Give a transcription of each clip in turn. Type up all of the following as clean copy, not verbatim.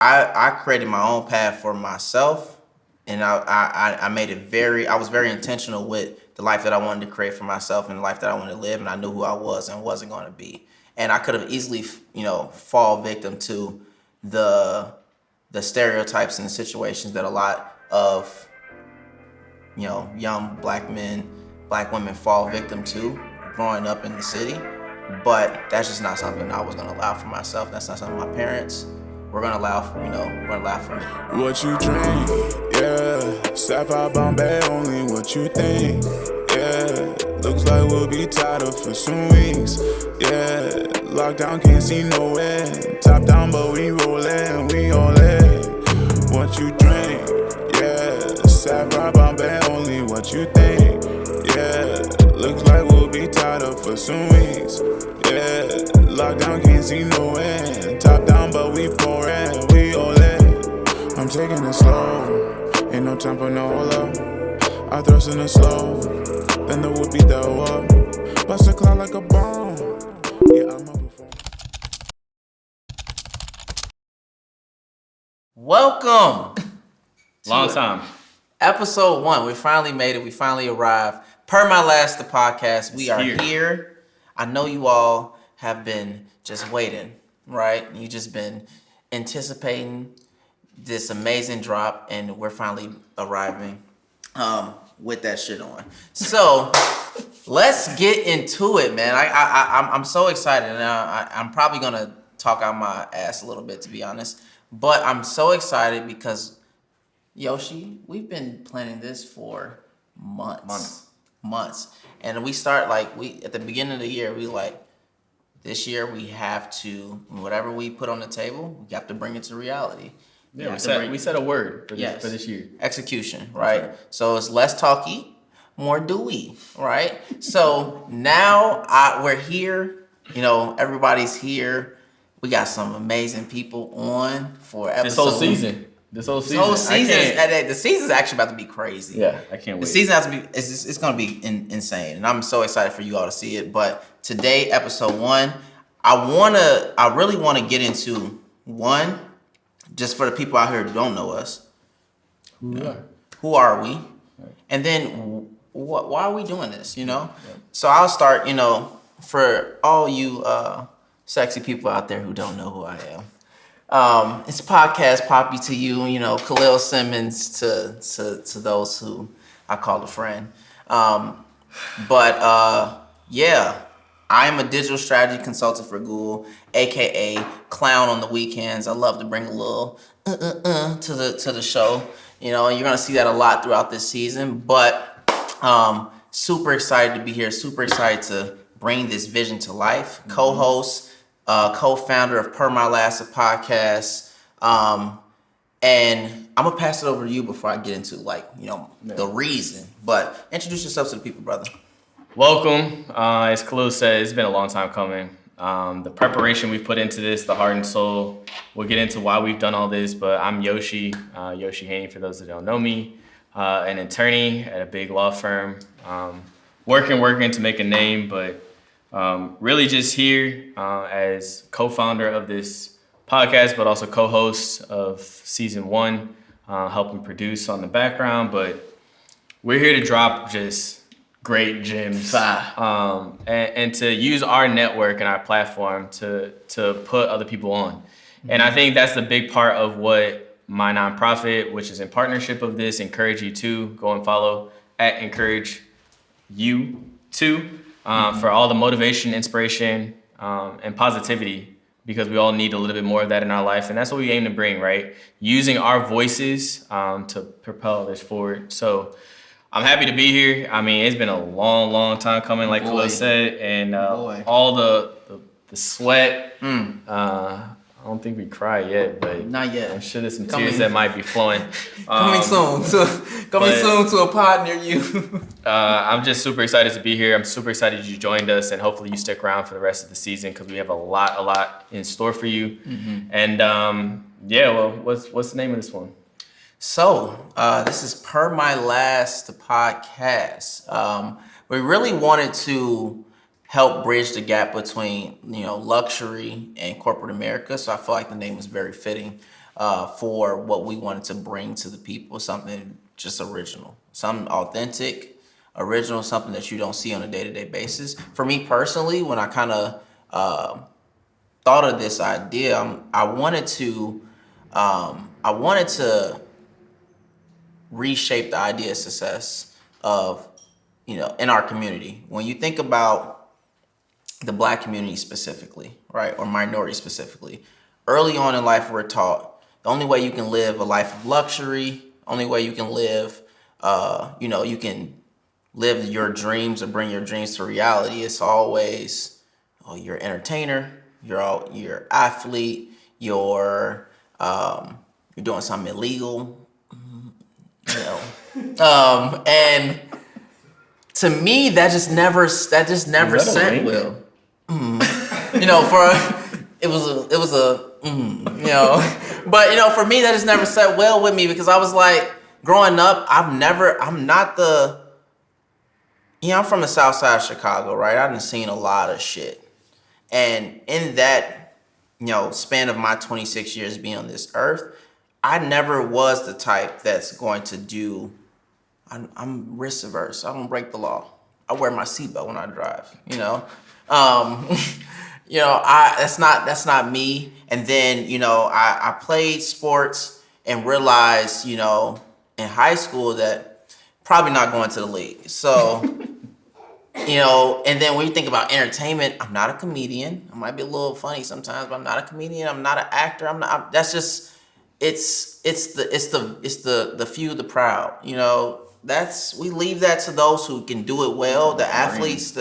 I created my own path for myself, and I made it I was very intentional with the life that I wanted to create for myself and the life that I wanted to live, and I knew who I was and wasn't going to be. And I could have easily, fall victim to the stereotypes and the situations that a lot of young black men, black women fall victim to growing up in the city. But that's just not something I was gonna allow for myself. That's not something my parents were gonna allow for, we're gonna allow for me. What you drink, yeah. Sapphire Bombay, only what you think, yeah. Looks like we'll be tied up for some weeks, yeah. Lockdown, can't see no end. Top down, but we rollin', we all in. What you drink, yeah. Sapphire Bombay, only what you think, yeah. Looks like we'll be tied up for some weeks, yeah. Lockdown, can't see no end. Top down, but we pouring, we all in. I'm taking it slow, ain't no time for no hold up. I thrust in it slow, then the would be that up. Bust a cloud like a bomb, yeah, I'm up before. Welcome. Long time. Episode 1. We finally made it. We finally arrived. Per my last the podcast, we are here. I know you all have been just waiting, right? You just been anticipating this amazing drop, and we're finally arriving with that shit on. So let's get into it, man. I'm so excited, and I'm probably gonna talk out my ass a little bit, to be honest. But I'm so excited because Yoshi, we've been planning this for months. And we start at the beginning of the year, this year we have to, whatever we put on the table, we have to bring it to reality. Yeah, we set a word for this year. Execution, right? So it's less talky, more doey, right? So now we're here, everybody's here. We got some amazing people on for episode. This whole season. The season's actually about to be crazy. Yeah, I can't wait. The season has to be, it's going to be insane. And I'm so excited for you all to see it. But today, episode 1, I really want to get into one, just for the people out here who don't know us. Who are we? Right. And then why are we doing this, Yeah. So I'll start, for all you sexy people out there who don't know who I am. It's podcast poppy to you, Khalil Simmons to those who I call a friend. Yeah, I'm a digital strategy consultant for Google, aka clown on the weekends. I love to bring a little to the show. You're gonna see that a lot throughout this season. But super excited to be here. Super excited to bring this vision to life. Mm-hmm. Co-host. Co-founder of Per My Last podcast, and I'm gonna pass it over to you before I get into the reason. But introduce yourself to the people, brother. Welcome. As Khalil said, it's been a long time coming. The preparation we've put into this, the heart and soul. We'll get into why we've done all this, but I'm Yoshi, Yoshi Haynie for those that don't know me, an attorney at a big law firm, working to make a name, but really just here as co-founder of this podcast, but also co-host of season 1, helping produce on the background. But we're here to drop just great gems and to use our network and our platform to put other people on. Mm-hmm. And I think that's the big part of what my nonprofit, which is in partnership of this, encourage you to go and follow at encourage you to. For all the motivation, inspiration, and positivity, because we all need a little bit more of that in our life. And that's what we aim to bring, right? Using our voices to propel this forward. So I'm happy to be here. I mean, it's been a long time coming, like Khalil said, and all the sweat. I don't think we cried yet, but not yet. I'm sure there's some tears that might be flowing. Coming soon to a pod near you. I'm just super excited to be here. I'm super excited you joined us, and hopefully you stick around for the rest of the season because we have a lot in store for you. Mm-hmm. And what's the name of this one? So this is Per My Last podcast. We really wanted to help bridge the gap between luxury and corporate America. So I feel like the name was very fitting. for what we wanted to bring to the people, something just original, something authentic, original, something that you don't see on a day-to-day basis. For me personally, when I kind of thought of this idea, I wanted to reshape the idea of success of, in our community. When you think about the Black community specifically, right, or minority specifically, early on in life we're taught the only way you can live a life of luxury, only way you can live, you can live your dreams or bring your dreams to reality, it's always, you're an entertainer, you're athlete, you're doing something illegal, and to me that just never sat well. But for me that just never sat well with me, because I was like, growing up, I'm from the south side of Chicago, right? I've seen a lot of shit. And in that, span of my 26 years being on this earth, I never was the type that's going to do, I'm risk averse. I don't break the law. I wear my seatbelt when I drive, that's not me. And then, I played sports and realized, in high school that probably not going to the league. So, and then when you think about entertainment, I'm not a comedian. I might be a little funny sometimes, but I'm not a comedian. I'm not an actor. That's just, it's the few, the proud, we leave that to those who can do it well, the athletes,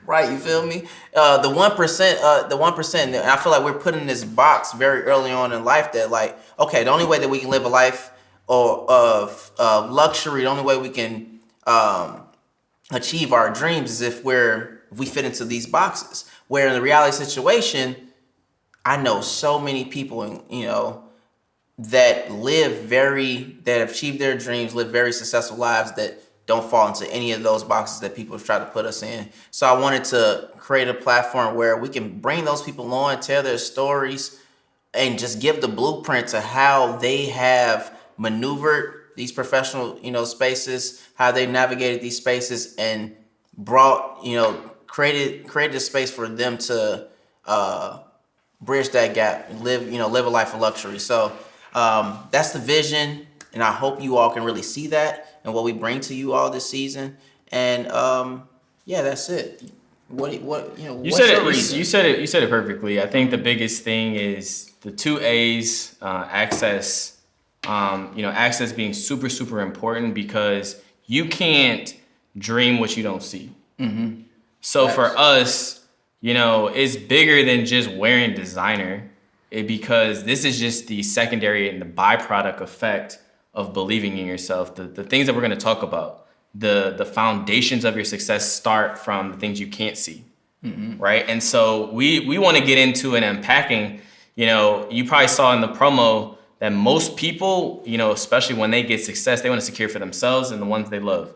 right, you feel me? The 1%, and I feel like we're put in this box very early on in life that, like, okay, the only way that we can live a life of luxury, the only way we can achieve our dreams is if we fit into these boxes. Where in the reality situation, I know so many people, that have achieved their dreams, live very successful lives that don't fall into any of those boxes that people have tried to put us in. So I wanted to create a platform where we can bring those people on, tell their stories, and just give the blueprint to how they have maneuvered these professional, spaces, how they navigated these spaces, and brought, created a space for them to bridge that gap, live a life of luxury. So that's the vision, and I hope you all can really see that and what we bring to you all this season. And that's it. You said it perfectly. I think the biggest thing is the 2 A's, access. Access being super, super important, because you can't dream what you don't see. Mm-hmm. So for us, it's bigger than just wearing designer. Because this is just the secondary and the byproduct effect of believing in yourself. The things that we're going to talk about, the foundations of your success start from the things you can't see, right? And so we want to get into and unpacking. You probably saw in the promo that most people, especially when they get success, they want to secure for themselves and the ones they love.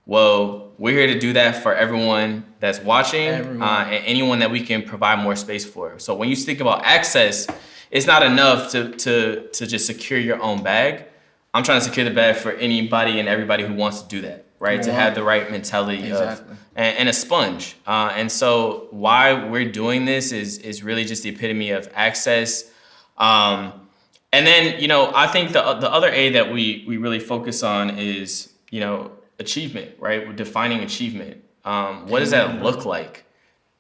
Well, we're here to do that for everyone that's watching, and anyone that we can provide more space for. So when you think about access, it's not enough to just secure your own bag. I'm trying to secure the bag for anybody and everybody who wants to do that, right? To have the right mentality and a sponge. And so why we're doing this is really just the epitome of access. And then, I think the other A that we really focus on is, achievement, right? We're defining achievement. What does that look like?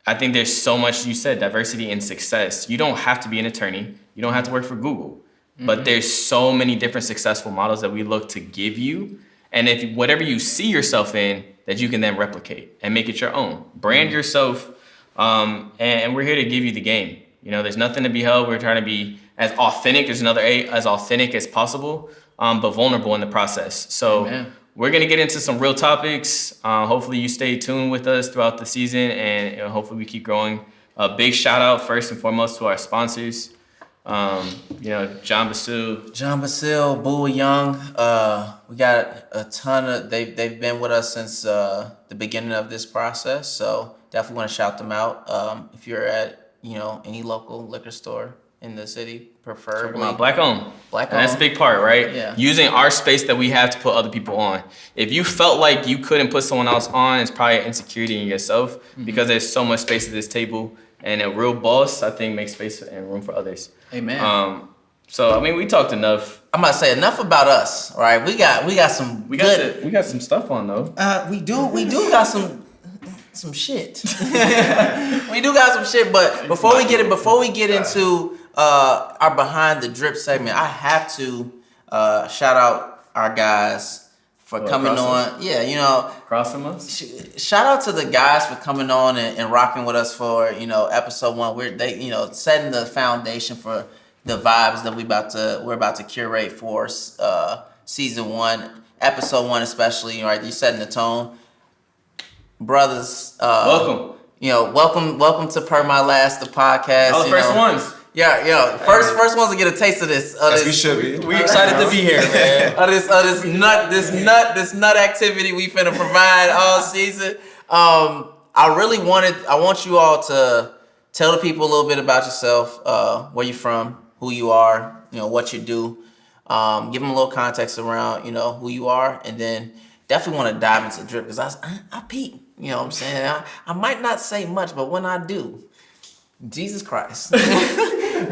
I think there's so much, you said, diversity in success. You don't have to be an attorney. You don't have to work for Google. But there's so many different successful models that we look to give you. And if whatever you see yourself in, that you can then replicate and make it your own. Brand yourself. And we're here to give you the game. There's nothing to be held. We're trying to be as authentic, there's another A, as authentic as possible, but vulnerable in the process. So Amen. We're going to get into some real topics. Hopefully you stay tuned with us throughout the season, and hopefully we keep growing. A big shout out first and foremost to our sponsors. John Basil, Boo Young. We got a ton of, they've been with us since the beginning of this process. So definitely want to shout them out. If you're at, any local liquor store in the city, Preferably black owned. Black and that's a owned. big part, right? Yeah. Using our space that we have to put other people on. If you felt like you couldn't put someone else on, it's probably an insecurity in yourself because there's so much space at this table. And a real boss, I think, makes space and room for others. Amen. So I mean, we talked enough. I'm about to say enough about us. All right, we got some We got some stuff on though. We do got some shit. We do got some shit, but before we get into our behind the drip segment, I have to shout out our guys for coming on. Yeah, you know, Crossing us. Shout out to the guys for coming on and rocking with us for episode 1. We're setting the foundation for the vibes that we're about to curate for season 1, episode 1 especially. Right, you're setting the tone, brothers. Welcome. Welcome to Per My Last, the podcast. All the first ones. Yeah. First ones to get a taste of this. As we should be. We excited to be here, man. This nut activity we finna provide all season. I want you all to tell the people a little bit about yourself, where you're from, who you are, what you do. Give them a little context around, who you are, and then definitely want to dive into drip because I peep. You know what I'm saying? I might not say much, but when I do, Jesus Christ.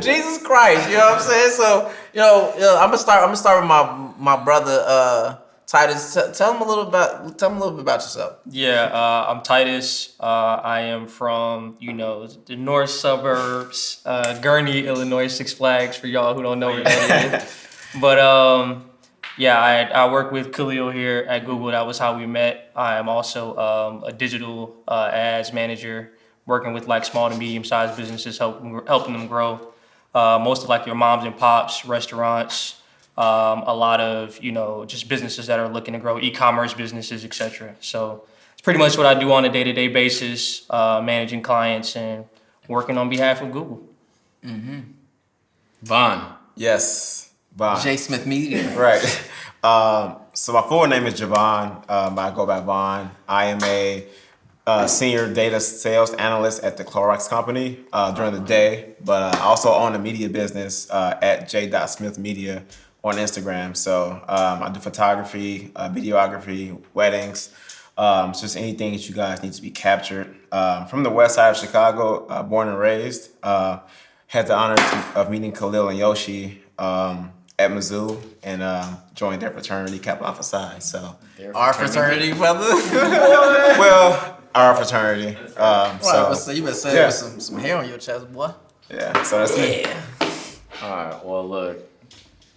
Jesus Christ, you know what I'm saying? So, I'm gonna start with my brother Titus. Tell him a little bit about yourself. Yeah, I'm Titus. I am from the north suburbs, Gurney, Illinois, Six Flags for y'all who don't know where that is. But I work with Khalil here at Google. That was how we met. I am also a digital ads manager, working with small to medium sized businesses, helping them grow. Most of your moms and pops, restaurants, a lot of just businesses that are looking to grow, e-commerce businesses, etc. So it's pretty much what I do on a day-to-day basis, managing clients and working on behalf of Google. Mm-hmm. Vaughn. Yes, Vaughn. J. Smith Media. Right. So my full name is Javon. I go by Vaughn. I am a senior data sales analyst at the Clorox company during the day, but I also own a media business at j.smith media on Instagram. So I do photography, videography, weddings, just anything that you guys need to be captured. From the west side of Chicago, born and raised. Had the honor of meeting Khalil and Yoshi at Mizzou and joined their fraternity, Kappa Alpha Psi. So our fraternity, brother. well, our fraternity. So you better say with some hair on your chest, boy. Yeah. So that's me. All right. Well, look,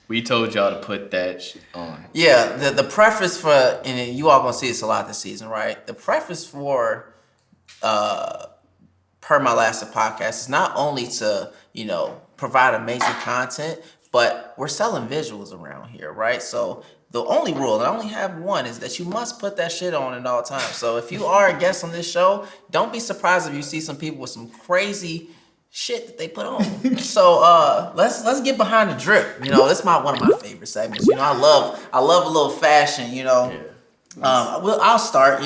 we told y'all to put that shit on. Yeah. The preface for, and you all gonna see this a lot this season, right? The preface for Per My Last podcast is not only to provide amazing content, but we're selling visuals around here, right? So the only rule, and I only have one, is that you must put that shit on at all times. So if you are a guest on this show, don't be surprised if you see some people with some crazy shit that they put on. So let's get behind the drip. That's one of my favorite segments. I love a little fashion. I'll start.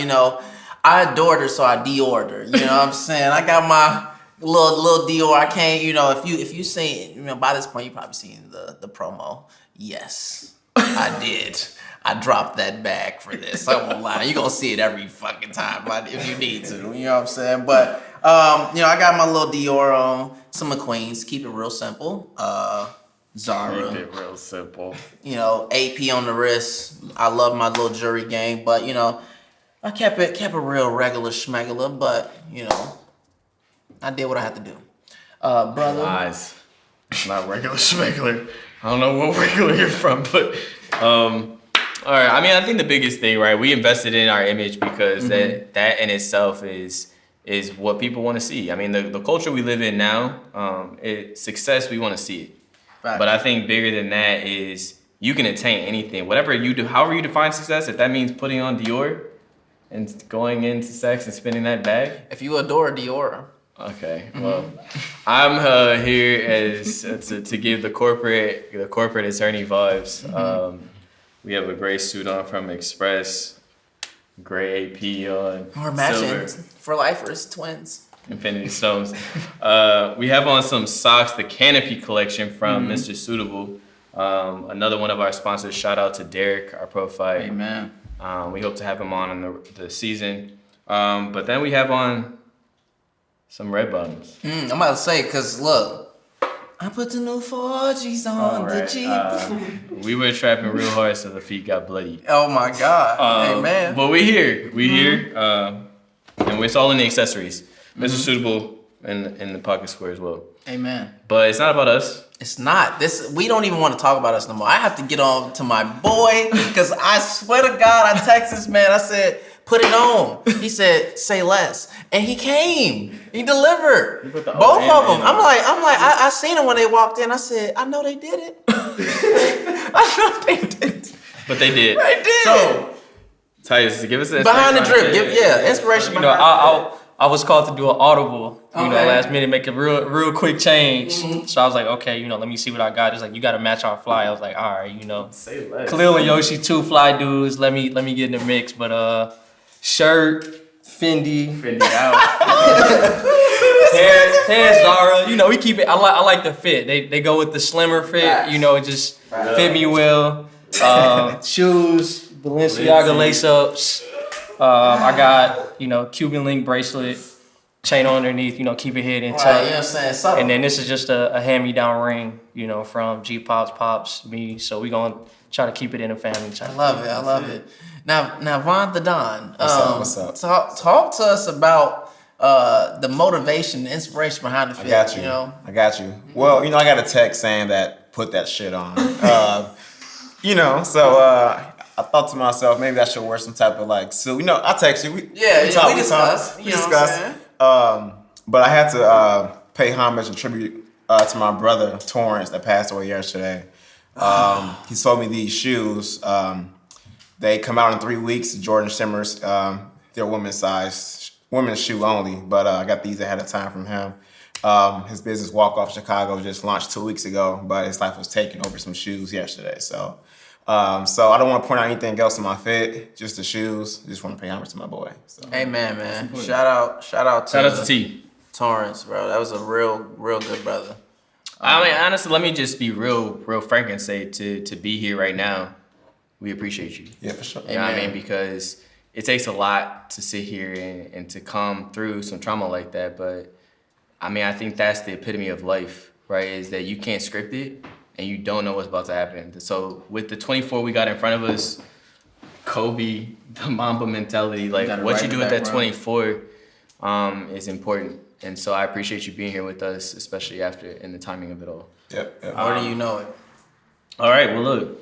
I adored her, so I de-ordered. You know what I'm saying? I got my little Dior. I can't. If you seen, by this point you probably seen the promo. Yes. I did. I dropped that bag for this. I won't lie. You're going to see it every fucking time if you need to. You know what I'm saying? But, I got my little Dior on. Some McQueens. Keep it real simple. Zara. Keep it real simple. AP on the wrist. I love my little jewelry game. But, I kept it real regular schmegular. But, I did what I had to do. Brother. Lies. It's not regular schmegular. I don't know what regular you're from, but all right. I mean, I think the biggest thing, right? We invested in our image because that in itself is what people want to see. I mean, the culture we live in now, success, we want to see it. Right. But I think bigger than that is you can attain anything, whatever you do, however you define success. If that means putting on Dior and going into sex and spending that bag. If you adore Dior. Okay, well, I'm here as to give the corporate attorney vibes. We have a gray suit on from Express, gray AP on. We're matching for lifers, twins. Infinity Stones. We have on some socks, the Canopy collection from Mr. Suitable. Another one of our sponsors. Shout out to Derek, our profile. Amen. We hope to have him on in the season. But then we have on some red bottoms. I'm about to say, because look, I put the new 4Gs on the Jeep. We were trapping real hard, so the feet got bloody. Oh my God. Amen. But we're here. And it's all in the accessories. Mr. Suitable in the pocket square as well. Amen. But it's not about us. It's not. We don't even want to talk about us no more. I have to get on to my boy, because I swear to God, I text this man. I said, put it on. He said, say less. And he came. He delivered. Both of them. I'm like, I seen them when they walked in. I said, I know they did it. I know they did. But they did. They did. So, Titus, give us an behind the drip. Inspiration. I was called to do an audible, last minute, make a real quick change. So I was like, okay, let me see what I got. It's like, you got to match our fly. I was like, all right, Say less. Khalil and Yoshi, 2 fly dudes. Let me get in the mix. But shirt, Fendi out. Hair Zara. We keep it. I like the fit. They go with the slimmer fit. It just fit me well. Shoes, Balenciaga lace ups. I got, Cuban link bracelet, chain underneath, keep it hidden tight. Right, you know what I'm saying? Subtle. And then this is just a hand-me-down ring, from G Pops, me. So we gonna try to keep it in the family. I love it. Now, Von the Don. What's up? Talk to us about the motivation, the inspiration behind the fit. I got you. Well, I got a text saying that put that shit on. I thought to myself, maybe I should wear some type of suit. I text you. We discuss. But I had to pay homage and tribute to my brother Torrance that passed away yesterday. He sold me these shoes. They come out in 3 weeks. Jordan Simmons. They're women's shoe only. But I got these ahead of time from him. His business Walk Off Chicago just launched 2 weeks ago, but his life was taken over some shoes yesterday. So I don't want to point out anything else in my fit, just the shoes. Just want to pay homage to my boy. So. Amen, man. Shout out to T. Torrance, bro. That was a real good brother. I mean, honestly, let me just be real frank and say to be here right now, we appreciate you. Yeah, for sure. You know what I mean? Because it takes a lot to sit here and to come through some trauma like that. But I mean, I think that's the epitome of life, right? Is that you can't script it and you don't know what's about to happen. So with the 24 we got in front of us, Kobe, the Mamba mentality, what you do with that 24 is important. And so I appreciate you being here with us, especially in the timing of it all. Yep. Where do you know it? All right, well, look,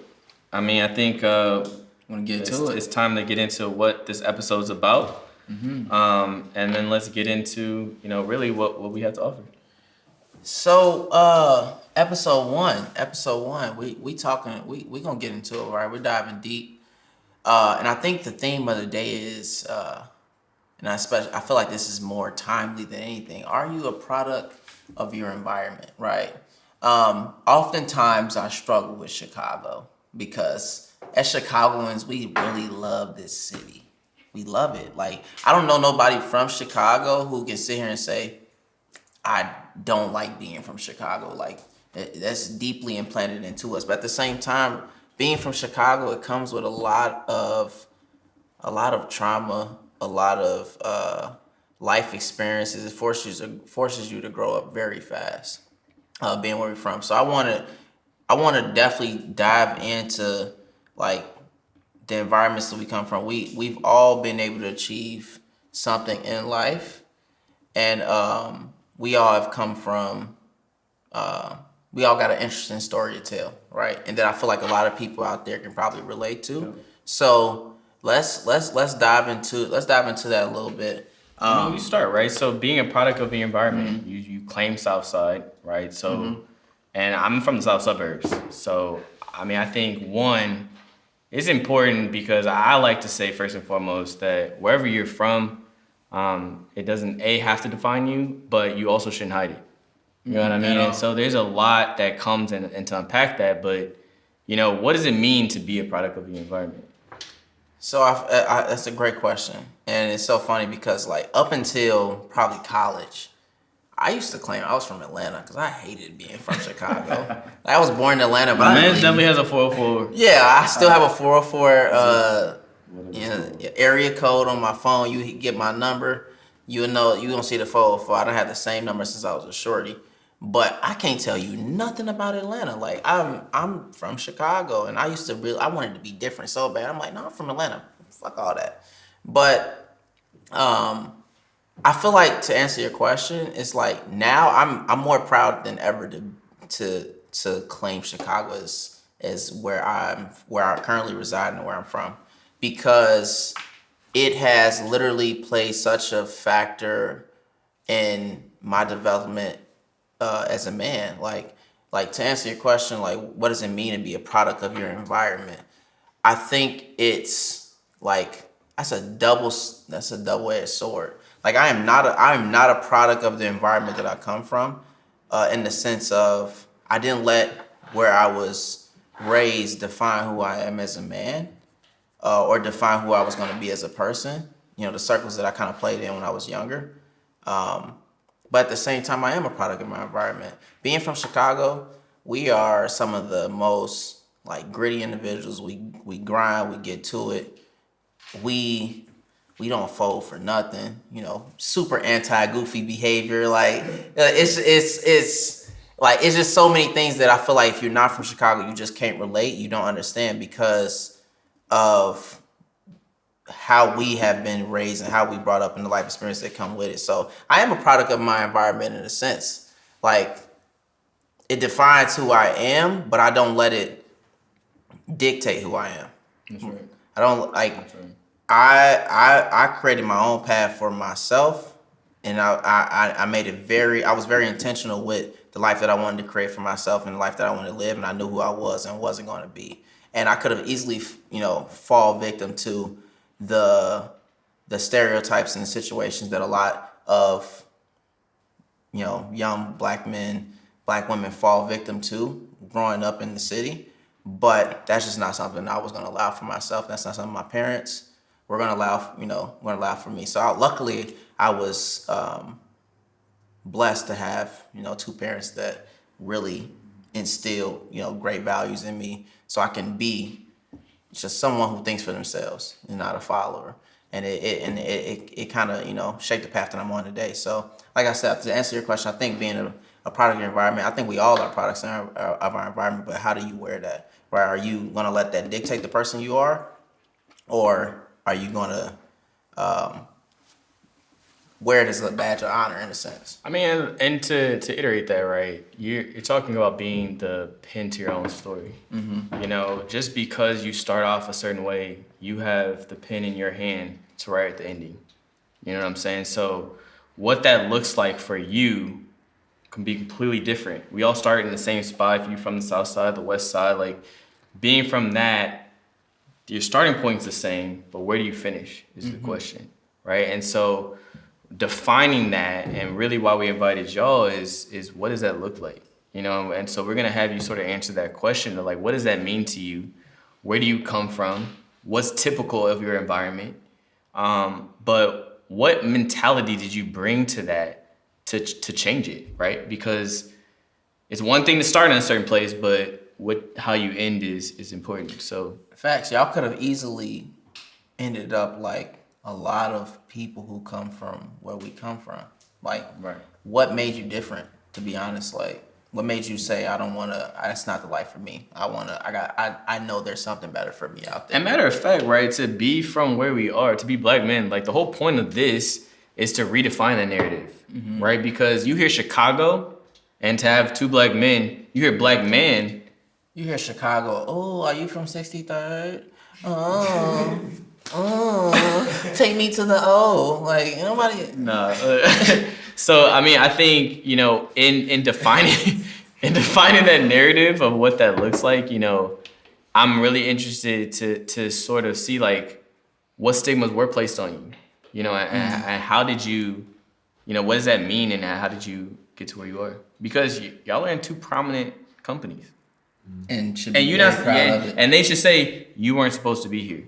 I mean, I think want to get to it. It's time to get into what this episode's about. And then let's get into, really what we have to offer. So, episode one, we gonna get into it, right? We're diving deep. And I think the theme of the day is, and I feel like this is more timely than anything. Are you a product of your environment, right? Oftentimes I struggle with Chicago because as Chicagoans, we really love this city. We love it. I don't know nobody from Chicago who can sit here and say, I don't like being from Chicago. That's deeply implanted into us. But at the same time, being from Chicago, it comes with a lot of trauma, a lot of life experiences. It forces you to grow up very fast, being where we're from. So I want to definitely dive into the environments that we come from. We've all been able to achieve something in life, and we all have come from. We all got an interesting story to tell, right? And that I feel like a lot of people out there can probably relate to. Yeah. So let's dive into that a little bit. You start, right? So being a product of the environment, you claim Southside, right? So, and I'm from the South suburbs. So, I mean, I think one, it's important because I like to say first and foremost that wherever you're from, it doesn't have to define you, but you also shouldn't hide it. You know what I mean? And so there's a lot that comes in to unpack that, but what does it mean to be a product of the environment? So that's a great question, and it's so funny because like up until probably college, I used to claim I was from Atlanta because I hated being from Chicago. I was born in Atlanta, but Man definitely has a 404. Yeah, I still have a 404 area code on my phone. You get my number, you know you gonna see the 404. I don't have the same number since I was a shorty. But I can't tell you nothing about Atlanta. Like I'm from Chicago, and I wanted to be different so bad. I'm like, no, I'm from Atlanta. Fuck all that. But I feel like to answer your question, it's like now I'm more proud than ever to claim Chicago as where I currently reside and where I'm from, because it has literally played such a factor in my development as a man. Like to answer your question, like what does it mean to be a product of your environment? I think it's like that's a double-edged sword. Like I am not a product of the environment that I come from, in the sense of I didn't let where I was raised define who I am as a man, or define who I was going to be as a person. You know, the circles that I kind of played in when I was younger. But at the same time, I am a product of my environment. Being from Chicago, we are some of the most like gritty individuals. We grind, we get to it. We don't fold for nothing. You know, super anti-goofy behavior. Like it's just so many things that I feel like if you're not from Chicago, you just can't relate. You don't understand because of how we have been raised and how we brought up and the life experience that come with it. So I am a product of my environment in a sense. Like it defines who I am, but I don't let it dictate who I am. That's right. I don't like. That's right. I created my own path for myself, and I made it I was very intentional with the life that I wanted to create for myself and the life that I wanted to live, and I knew who I was and wasn't going to be. And I could have easily, fall victim to the stereotypes and the situations that a lot of, young black men, black women fall victim to growing up in the city. But that's just not something I was going to allow for myself. That's not something my parents were going to allow for me. So luckily I was blessed to have, two parents that really instilled, great values in me, so I can be just someone who thinks for themselves and not a follower. And it kind of, shaped the path that I'm on today. So like I said, to answer your question, I think being a product of your environment, I think we all are products of our environment, but how do you wear that? Right? Are you going to let that dictate the person you are? Or are you going to wear it as a badge of honor in a sense? I mean, and to iterate that, right, you're talking about being the pen to your own story. Mm-hmm. Just because you start off a certain way, you have the pen in your hand to write at the ending. You know what I'm saying? So what that looks like for you can be completely different. We all start in the same spot. If you're from the south side, the west side, like being from that, your starting point's the same, but where do you finish is the question, right? And so defining that, and really why we invited y'all is what does that look like? And so we're gonna have you sort of answer that question of like, what does that mean to you? Where do you come from? What's typical of your environment? But what mentality did you bring to that to change it, right? Because it's one thing to start in a certain place, but how you end is important. So facts, y'all could have easily ended up like a lot of people who come from where we come from. Like, right. What made you different, to be honest? Like, what made you say, I don't want to, that's not the life for me. I know there's something better for me out there. And matter of fact, right, to be from where we are, to be black men, like the whole point of this is to redefine the narrative, right? Because you hear Chicago, and to have two black men, you hear black man. You hear Chicago, oh, are you from 63rd? Take me to the O. Like, nobody. Nah. So, I mean, I think, in defining that narrative of what that looks like, I'm really interested to sort of see, like, what stigmas were placed on you, and how did you, what does that mean, and how did you get to where you are? Because y'all are in two prominent companies. And should be very proud of it. And they should say, you weren't supposed to be here.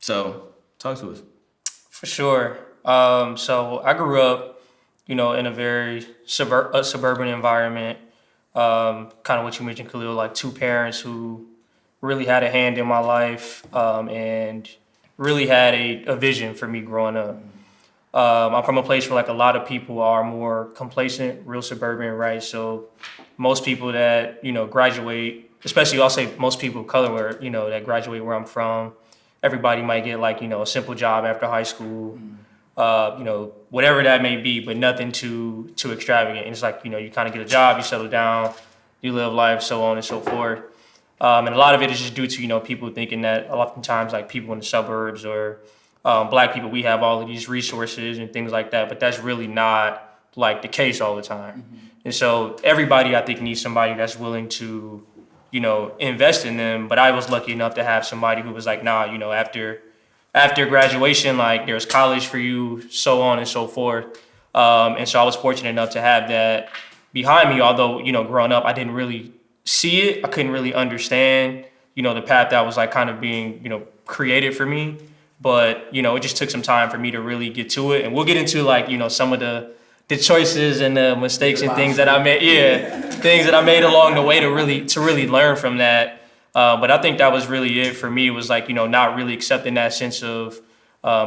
So talk to us. For sure. So I grew up, in a very suburban environment. Kind of what you mentioned, Khalil, like two parents who really had a hand in my life and really had a vision for me growing up. I'm from a place where like a lot of people are more complacent, real suburban, right? So most people that, graduate, especially I'll say most people of color where, that graduate where I'm from, everybody might get like, a simple job after high school, whatever that may be, but nothing too extravagant. And it's like, you kind of get a job, you settle down, you live life, so on and so forth. And a lot of it is just due to, people thinking that oftentimes like people in the suburbs or Black people, we have all of these resources and things like that, but that's really not like the case all the time. Mm-hmm. And so everybody, I think, needs somebody that's willing to, invest in them. But I was lucky enough to have somebody who was like, nah, after graduation, like there's college for you, so on and so forth. And so I was fortunate enough to have that behind me, although, growing up, I didn't really see it. I couldn't really understand, the path that was like kind of being, created for me. But, it just took some time for me to really get to it. And we'll get into like, some of the choices and the mistakes and things that I made. Yeah, things that I made along the way to really learn from that. But I think that was really it for me. It was like, not really accepting that sense of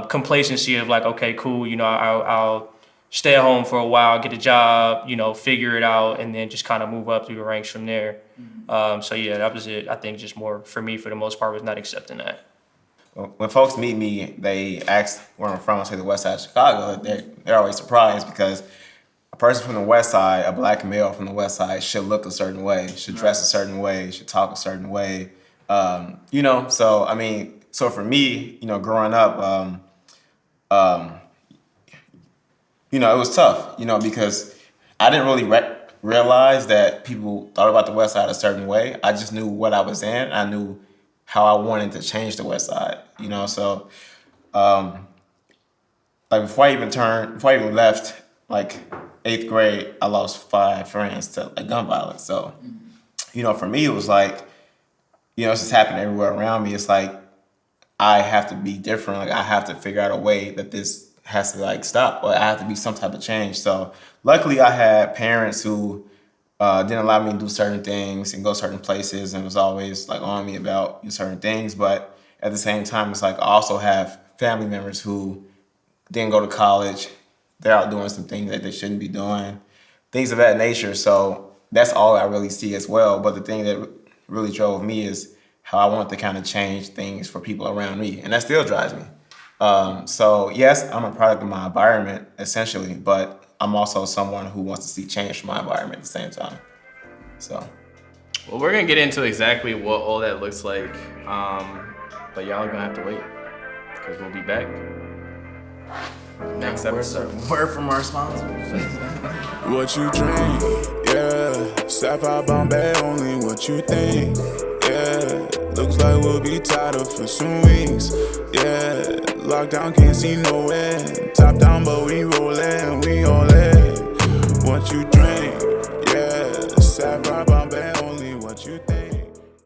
complacency of like, okay, cool, I'll stay at home for a while, get a job, figure it out, and then just kind of move up through the ranks from there. So yeah, that was it. I think just more for me, for the most part, was not accepting that. When folks meet me, they ask where I'm from. I say the West Side of Chicago. They're always surprised because a person from the West Side, a Black male from the West Side, should look a certain way, should dress a certain way, should talk a certain way. So I mean, so for me, growing up, it was tough, because I didn't really realize that people thought about the West Side a certain way. I just knew what I was in. I knew how I wanted to change the West Side, So, like before I even left, like 8th grade, I lost 5 friends to like gun violence. So, for me, it was like, it's just happening everywhere around me. It's like I have to be different. Like I have to figure out a way that this has to like stop, or I have to be some type of change. So, luckily, I had parents who didn't allow me to do certain things and go certain places and was always like on me about certain things. But at the same time, it's like I also have family members who didn't go to college. They're out doing some things that they shouldn't be doing, things of that nature. So that's all I really see as well. But the thing that really drove me is how I want to kind of change things for people around me. And that still drives me. So yes, I'm a product of my environment essentially, but I'm also someone who wants to see change from my environment at the same time. So. Well, we're going to get into exactly what all that looks like. But y'all are going to have to wait because we'll be back next episode. Word from our sponsor. What you drink, yeah. Sapphire Bombay, only what you think, yeah. Looks like we'll be tied up for some weeks, yeah. Lockdown, can't see no end. Top down, but